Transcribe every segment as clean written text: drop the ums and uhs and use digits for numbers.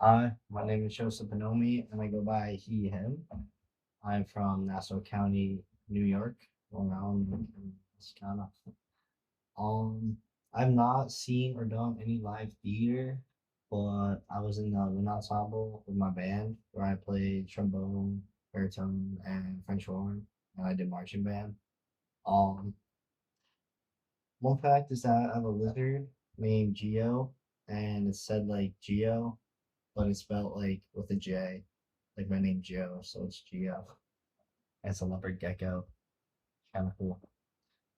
Hi, my name is Joseph Bonomi, and I go by he, him. I'm from Nassau County, New York, around this kind of. Um, I've not seen or done any live theater, but I was in the wind ensemble with my band where I played trombone, baritone, and French horn, and I did marching band. Um, One fact is that I have a lizard named Geo, and it's said like Geo, but it's spelled like with a J, like my name Joe, so it's Geo. It's a leopard gecko, kind of cool.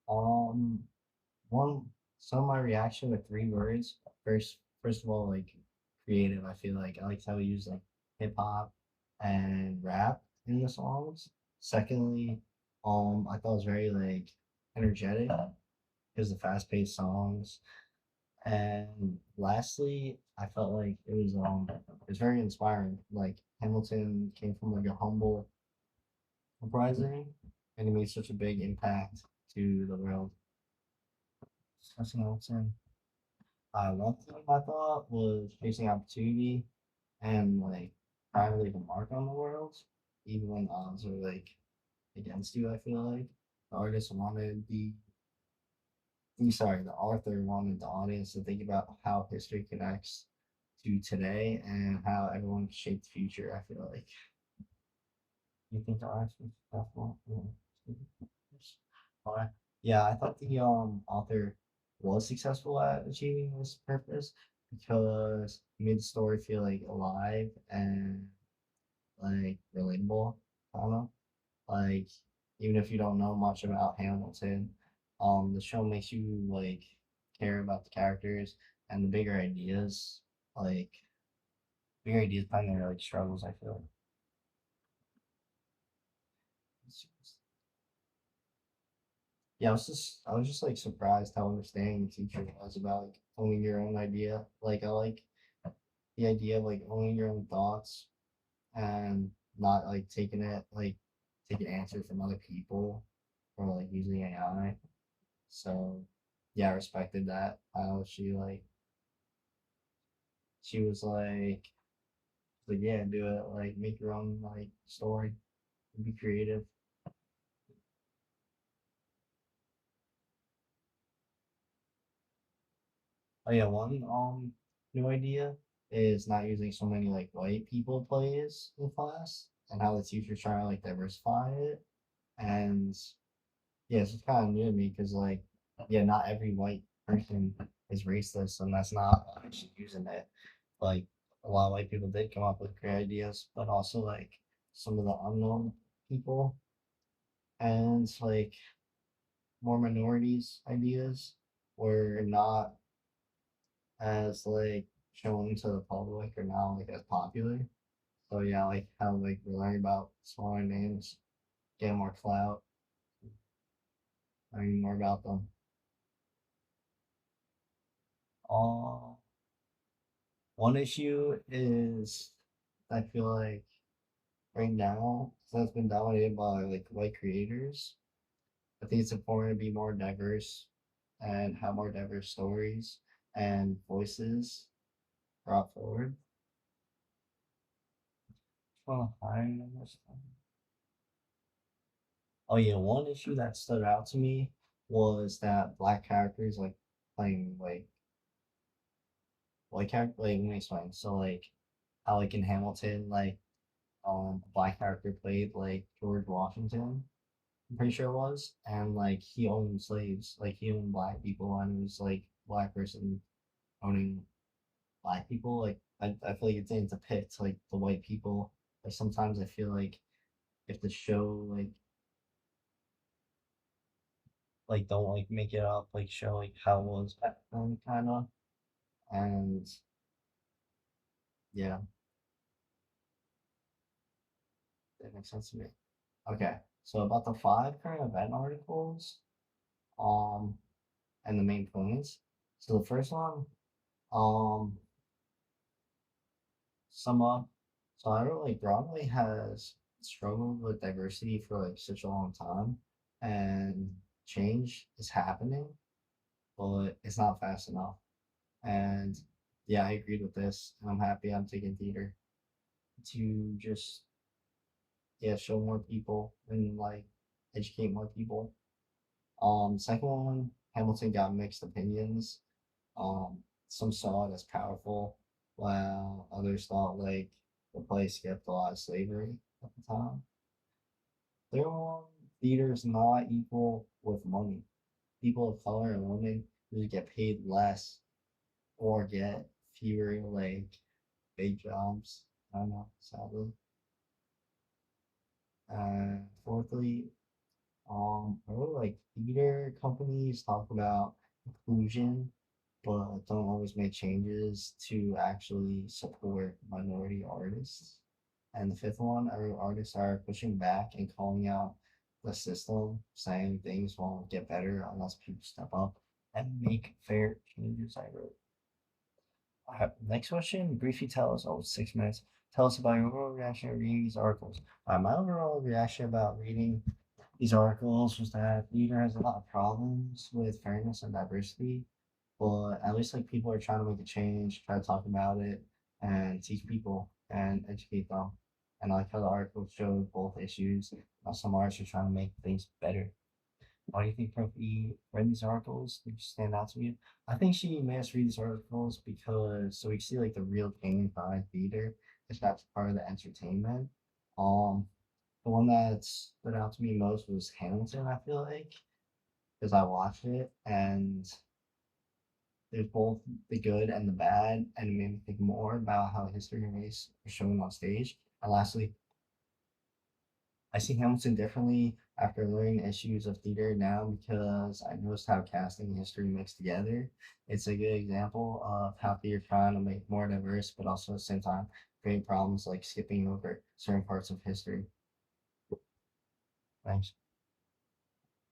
Um, one Some of my reaction with three words. First of all, like creative. I feel like I like how we use like hip hop and rap in the songs. Secondly, I thought it was very like energetic because the fast paced songs. And lastly, I felt like it was very inspiring. Like Hamilton came from like a humble uprising, and he made such a big impact to the world. That's Hamilton. One thing I thought was facing opportunity and like trying to leave a mark on the world, even when odds are like against you. I feel like the artist wanted the author wanted the audience to think about how history connects to today and how everyone can shape the future. I feel like. You think the artist was successful? Alright. Yeah, I thought the author was successful at achieving this purpose because he made the story feel like alive and like relatable, kind of. Like even if you don't know much about Hamilton, the show makes you like care about the characters and the like bigger ideas behind their like struggles. I feel yeah, I was just like surprised how understanding the teacher was about like owning your own idea. Like I like the idea of like owning your own thoughts and not like taking answers from other people or like using AI. So yeah, I respected that. How she was like yeah, do it, like make your own like story, be creative. Oh yeah, one new idea is not using so many like white people plays in class and how the teachers trying to like diversify it. And yeah, it's just kind of new to me because like yeah, not every white person is racist and that's not actually using it. Like a lot of white people did come up with great ideas, but also like some of the unknown people and like more minorities ideas were not as like shown to the public or not like as popular. So yeah, like how like we're learning about smaller names, get more clout, learning more about them. Uh, One issue is I feel like right now, since it's been dominated by like white creators, I think it's important to be more diverse and have more diverse stories and voices brought forward. Oh, I understand. Oh yeah, one issue that stood out to me was that black characters like playing like white character. Like let me explain. So like how like in Hamilton, like a black character played like George Washington. I'm pretty sure it was, and like he owned slaves, like he owned black people, and it was like black person owning black people. Like I feel like it didn't depict like the white people. Like sometimes I feel like if the show like don't like make it up, like show like how it was back then, kind of. And yeah, that makes sense to me. Okay, so about the five current event articles, um, and the main points. So the first one, um, sum up. So I don't like Broadway has struggled with diversity for like such a long time, and change is happening, but it's not fast enough. And yeah, I agreed with this. And I'm happy I'm taking theater to just yeah show more people and like educate more people. Second one, Hamilton got mixed opinions. Some saw it as powerful, while others thought like the play skipped a lot of slavery at the time. Their theater is not equal with money. People of color and women usually get paid less or get fewer like big jobs. I don't know, sadly. Fourthly, I really like theater companies talk about inclusion, but don't always make changes to actually support minority artists. And the fifth one, I wrote artists are pushing back and calling out the system, saying things won't get better unless people step up and make fair changes. I wrote. Next question, briefly tell us, oh, 6 minutes. Tell us about your overall reaction to reading these articles. My overall reaction about reading these articles was that theater has a lot of problems with fairness and diversity, but at least like people are trying to make a change, try to talk about it, and teach people and educate them. And I like how the article showed both issues. Some artists are trying to make things better. Why do you think Prof. E read these articles? They just stand out to you. I think she made us read these articles because so we see like the real pain behind theater, if that's part of the entertainment. Um, the one that stood out to me most was Hamilton, I feel like, because I watched it and there's both the good and the bad, and it made me think more about how history and race are shown on stage. And lastly, I see Hamilton differently after learning issues of theater now because I noticed how casting and history mix together. It's a good example of how theater trying to make more diverse, but also at the same time create problems like skipping over certain parts of history. Thanks.